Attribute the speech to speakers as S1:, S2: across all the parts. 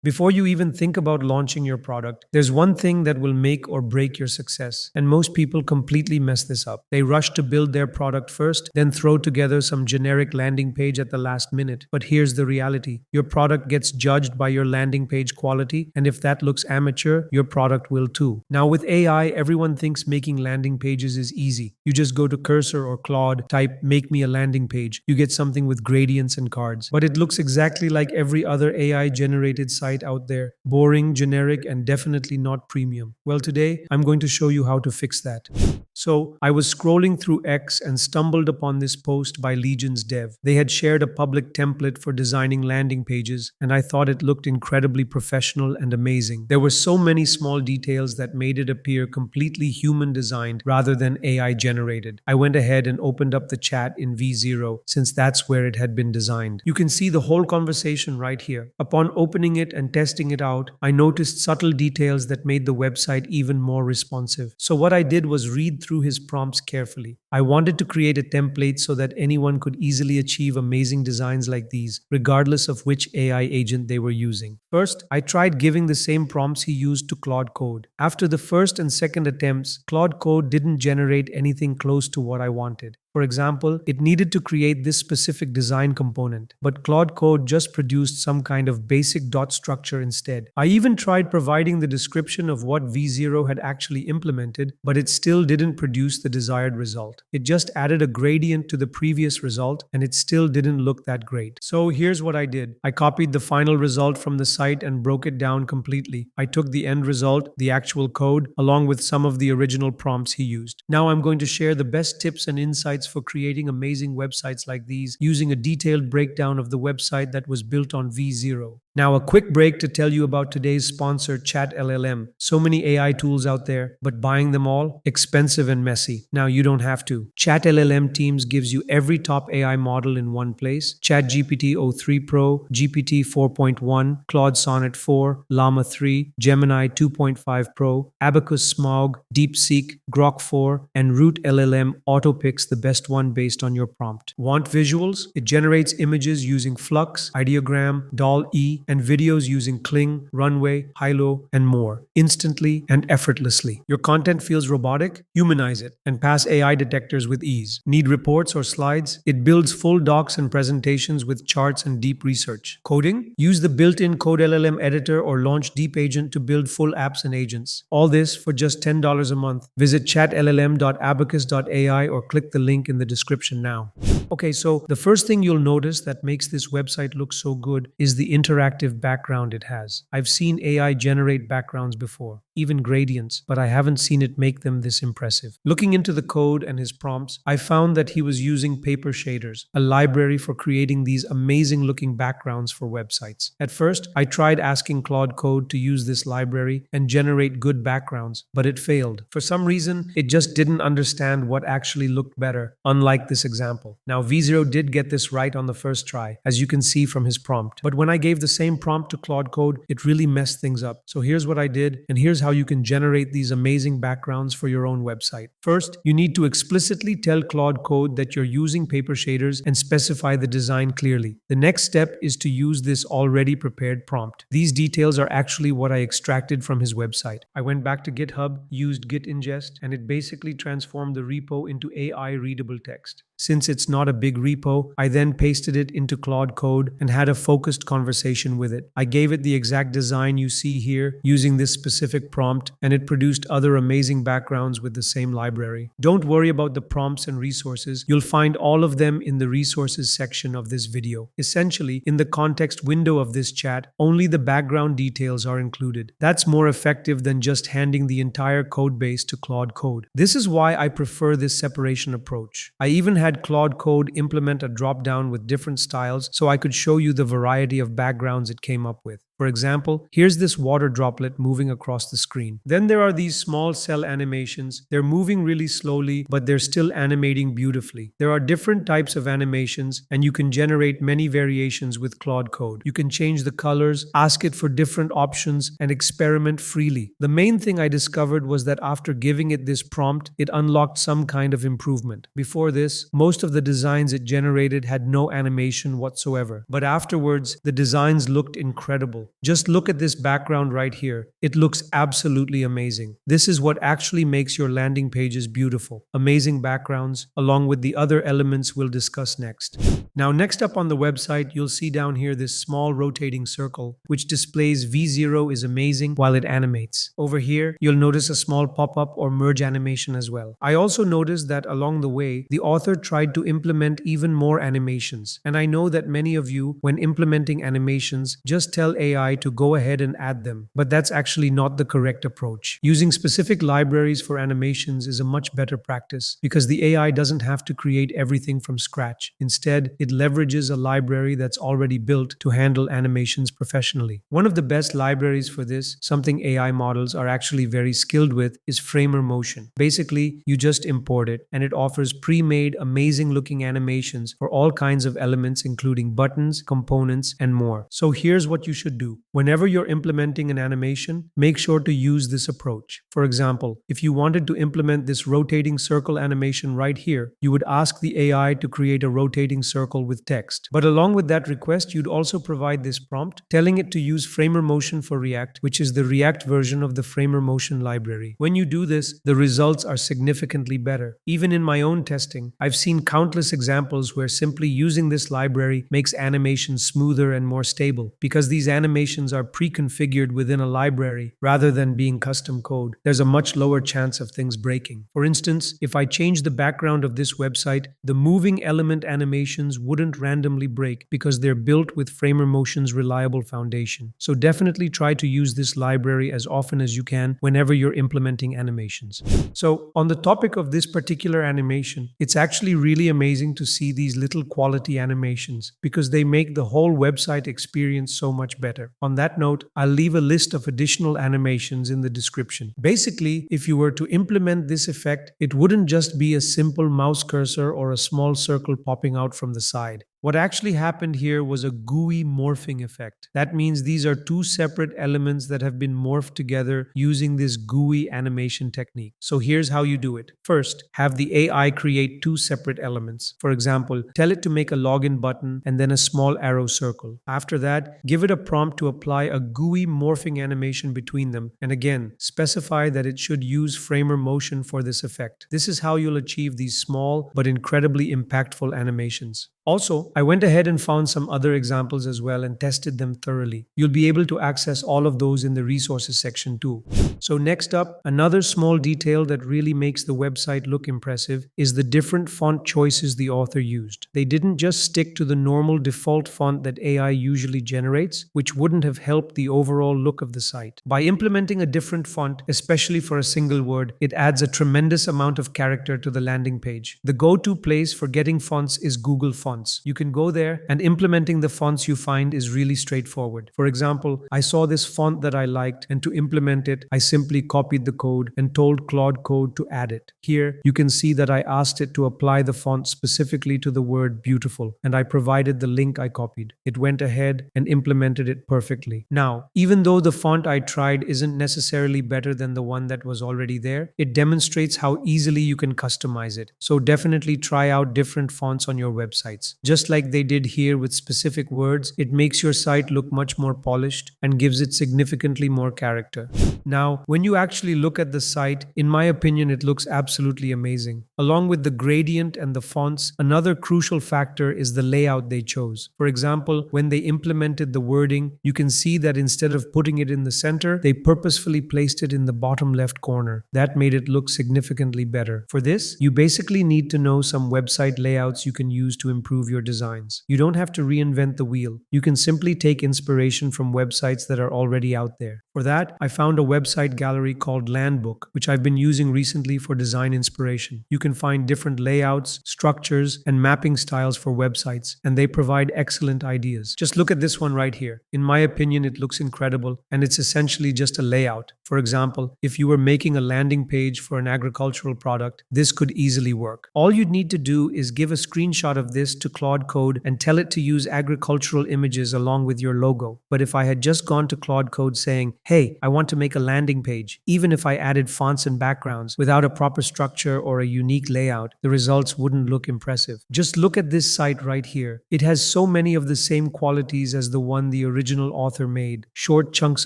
S1: Before you even think about launching your product, there's one thing that will make or break your success. And most people completely mess this up. They rush to build their product first, then throw together some generic landing page at the last minute. But here's the reality: your product gets judged by your landing page quality, and if that looks amateur, your product will too. Now, with AI, everyone thinks making landing pages is easy. You just go to Cursor or Claude, type "make me a landing page." You get something with gradients and cards. But it looks exactly like every other AI generated site out there: boring, generic, and definitely not premium. Well, today I'm going to show you how to fix that. So, I was scrolling through X and stumbled upon this post by Legion's dev. They had shared a public template for designing landing pages, and I thought it looked incredibly professional and amazing. There were so many small details that made it appear completely human designed rather than AI generated. I went ahead and opened up the chat in V0 since that's where it had been designed. You can see the whole conversation right here. Upon opening it and testing it out, I noticed subtle details that made the website even more responsive. So what I did was read through his prompts carefully. I wanted to create a template so that anyone could easily achieve amazing designs like these, regardless of which AI agent they were using. First, I tried giving the same prompts he used to Claude Code. After the first and second attempts, Claude Code didn't generate anything close to what I wanted. For example, it needed to create this specific design component, but Claude Code just produced some kind of basic dot structure instead. I even tried providing the description of what V0 had actually implemented, but it still didn't produce the desired result. It just added a gradient to the previous result, and it still didn't look that great. So here's what I did. I copied the final result from the site and broke it down completely. I took the end result, the actual code, along with some of the original prompts he used. Now I'm going to share the best tips and insights for creating amazing websites like these using a detailed breakdown of the website that was built on V0. Now, a quick break to tell you about today's sponsor, Chat LLM. So many AI tools out there, but buying them all? Expensive and messy. Now, you don't have to. Chat LLM Teams gives you every top AI model in one place: ChatGPT o3 Pro, GPT 4.1, Claude Sonnet 4, Llama 3, Gemini 2.5 Pro, Abacus Smog, DeepSeek, Grok 4, and Root LLM auto picks the best one based on your prompt. Want visuals? It generates images using Flux, Ideogram, DALL-E, and videos using Kling, Runway, Hilo, and more, instantly and effortlessly. Your content feels robotic? Humanize it and pass AI detectors with ease. Need reports or slides? It builds full docs and presentations with charts and deep research. Coding? Use the built-in Code LLM editor or launch Deep Agent to build full apps and agents. All this for just $10 a month. Visit chatllm.abacus.ai or click the link in the description now. Okay, so the first thing you'll notice that makes this website look so good is the interactive background it has. I've seen AI generate backgrounds before, even gradients, but I haven't seen it make them this impressive. Looking into the code and his prompts, I found that he was using paper shaders, a library for creating these amazing looking backgrounds for websites. At first, I tried asking Claude Code to use this library and generate good backgrounds, but it failed. For some reason, it just didn't understand what actually looked better, unlike this example. Now, V0 did get this right on the first try, as you can see from his prompt. But when I gave the same prompt to Claude Code, it really messed things up. So here's what I did, and here's how you can generate these amazing backgrounds for your own website. First, you need to explicitly tell Claude Code that you're using paper shaders and specify the design clearly. The next step is to use this already prepared prompt. These details are actually what I extracted from his website. I went back to GitHub, used git ingest, and it basically transformed the repo into AI readable text. Since it's not a big repo, I then pasted it into Claude Code and had a focused conversation with it. I gave it the exact design you see here using this specific prompt, and it produced other amazing backgrounds with the same library. Don't worry about the prompts and resources. You'll find all of them in the resources section of this video. Essentially, in the context window of this chat, only the background details are included. That's more effective than just handing the entire code base to Claude Code. This is why I prefer this separation approach. I even had Claude Code implement a drop-down with different styles so I could show you the variety of backgrounds it came up with. For example, here's this water droplet moving across the screen. Then there are these small cell animations. They're moving really slowly, but they're still animating beautifully. There are different types of animations, and you can generate many variations with Claude Code. You can change the colors, ask it for different options, and experiment freely. The main thing I discovered was that after giving it this prompt, it unlocked some kind of improvement. Before this, most of the designs it generated had no animation whatsoever, but afterwards, the designs looked incredible. beautiful. Just look at this background right here. It looks absolutely amazing. This is what actually makes your landing pages beautiful. Amazing backgrounds, along with the other elements we'll discuss next. Now, next up on the website, you'll see down here this small rotating circle, which displays V0 is amazing while it animates. Over here, you'll notice a small pop-up or merge animation as well. I also noticed that along the way, the author tried to implement even more animations. And I know that many of you, when implementing animations, just tell AI to go ahead and add them. But that's actually not the correct approach. Using specific libraries for animations is a much better practice because the AI doesn't have to create everything from scratch. Instead, it leverages a library that's already built to handle animations professionally. One of the best libraries for this, something AI models are actually very skilled with, is Framer Motion. Basically, you just import it and it offers pre-made, amazing looking animations for all kinds of elements including buttons, components, and more. So here's what you should do. Whenever you're implementing an animation, make sure to use this approach. For example, if you wanted to implement this rotating circle animation right here, you would ask the AI to create a rotating circle with text. But along with that request, you'd also provide this prompt telling it to use Framer Motion for React, which is the React version of the Framer Motion library. When you do this, the results are significantly better. Even in my own testing, I've seen countless examples where simply using this library makes animations smoother and more stable. Because these animations are pre-configured within a library rather than being custom code, there's a much lower chance of things breaking. For instance, if I change the background of this website, the moving element animations wouldn't randomly break because they're built with Framer Motion's reliable foundation. So definitely try to use this library as often as you can whenever you're implementing animations. So on the topic of this particular animation, it's actually really amazing to see these little quality animations because they make the whole website experience so much better. On that note, I'll leave a list of additional animations in the description. Basically, if you were to implement this effect, it wouldn't just be a simple mouse cursor or a small circle popping out from the side. What actually happened here was a gooey morphing effect. That means these are two separate elements that have been morphed together using this gooey animation technique. So here's how you do it. First, have the AI create two separate elements. For example, tell it to make a login button and then a small arrow circle. After that, give it a prompt to apply a gooey morphing animation between them. And again, specify that it should use Framer Motion for this effect. This is how you'll achieve these small but incredibly impactful animations. Also, I went ahead and found some other examples as well and tested them thoroughly. You'll be able to access all of those in the resources section too. So next up, another small detail that really makes the website look impressive is the different font choices the author used. They didn't just stick to the normal default font that AI usually generates, which wouldn't have helped the overall look of the site. By implementing a different font, especially for a single word, it adds a tremendous amount of character to the landing page. The go-to place for getting fonts is Google Fonts. You can go there, and implementing the fonts you find is really straightforward. For example, I saw this font that I liked, and to implement it, I simply copied the code and told Claude Code to add it. Here, you can see that I asked it to apply the font specifically to the word beautiful, and I provided the link I copied. It went ahead and implemented it perfectly. Now, even though the font I tried isn't necessarily better than the one that was already there, it demonstrates how easily you can customize it. So definitely try out different fonts on your websites. Just like they did here with specific words, it makes your site look much more polished and gives it significantly more character. Now, when you actually look at the site, in my opinion, it looks absolutely amazing. Along with the gradient and the fonts, another crucial factor is the layout they chose. For example, when they implemented the wording, you can see that instead of putting it in the center, they purposefully placed it in the bottom left corner. That made it look significantly better. For this, you basically need to know some website layouts you can use to improve your designs. You don't have to reinvent the wheel. You can simply take inspiration from websites that are already out there. For that, I found a website gallery called Landbook, which I've been using recently for design inspiration. You can find different layouts, structures, and mapping styles for websites, and they provide excellent ideas. Just look at this one right here. In my opinion, it looks incredible, and it's essentially just a layout. For example, if you were making a landing page for an agricultural product, this could easily work. All you'd need to do is give a screenshot of this to Claude Code and tell it to use agricultural images along with your logo. But if I had just gone to Claude Code saying, hey, I want to make a landing page, even if I added fonts and backgrounds without a proper structure or a unique layout, the results wouldn't look impressive. Just look at this site right here. It has so many of the same qualities as the one the original author made. Short chunks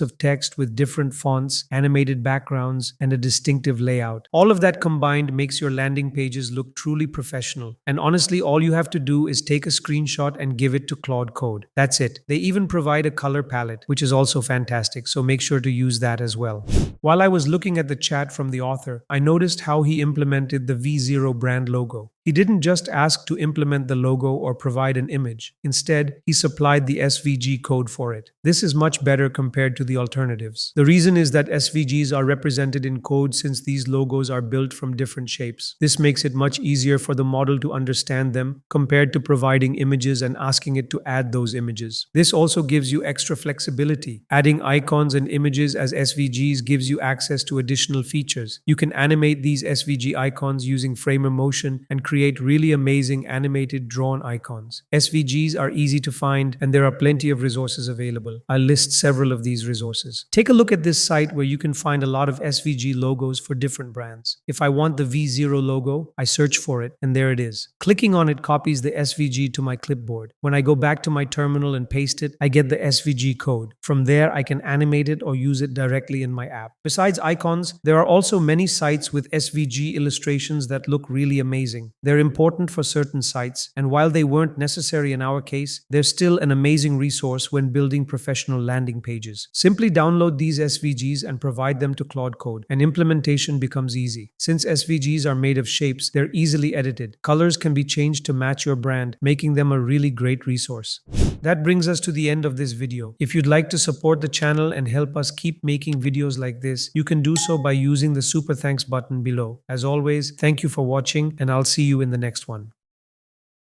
S1: of text with different fonts, animated backgrounds, and a distinctive layout. All of that combined makes your landing pages look truly professional. And honestly, all you have to do is take a screenshot and give it to Claude Code. That's it. They even provide a color palette, which is also fantastic, so make sure to use that as well. While I was looking at the chat from the author, I noticed how he implemented the V0 brand logo. He didn't just ask to implement the logo or provide an image. Instead, he supplied the SVG code for it. This is much better compared to the alternatives. The reason is that SVGs are represented in code since these logos are built from different shapes. This makes it much easier for the model to understand them compared to providing images and asking it to add those images. This also gives you extra flexibility. Adding icons and images as SVGs gives you access to additional features. You can animate these SVG icons using Framer Motion and create really amazing animated drawn icons. SVGs are easy to find and there are plenty of resources available. I'll list several of these resources. Take a look at this site where you can find a lot of SVG logos for different brands. If I want the V0 logo, I search for it and there it is. Clicking on it copies the SVG to my clipboard. When I go back to my terminal and paste it, I get the SVG code. From there, I can animate it or use it directly in my app. Besides icons, there are also many sites with SVG illustrations that look really amazing. They're important for certain sites, and while they weren't necessary in our case, they're still an amazing resource when building professional landing pages. Simply download these SVGs and provide them to Claude Code, and implementation becomes easy. Since SVGs are made of shapes, they're easily edited. Colors can be changed to match your brand, making them a really great resource. That brings us to the end of this video. If you'd like to support the channel and help us keep making videos like this, you can do so by using the super thanks button below. As always, thank you for watching, and I'll see you in the next one.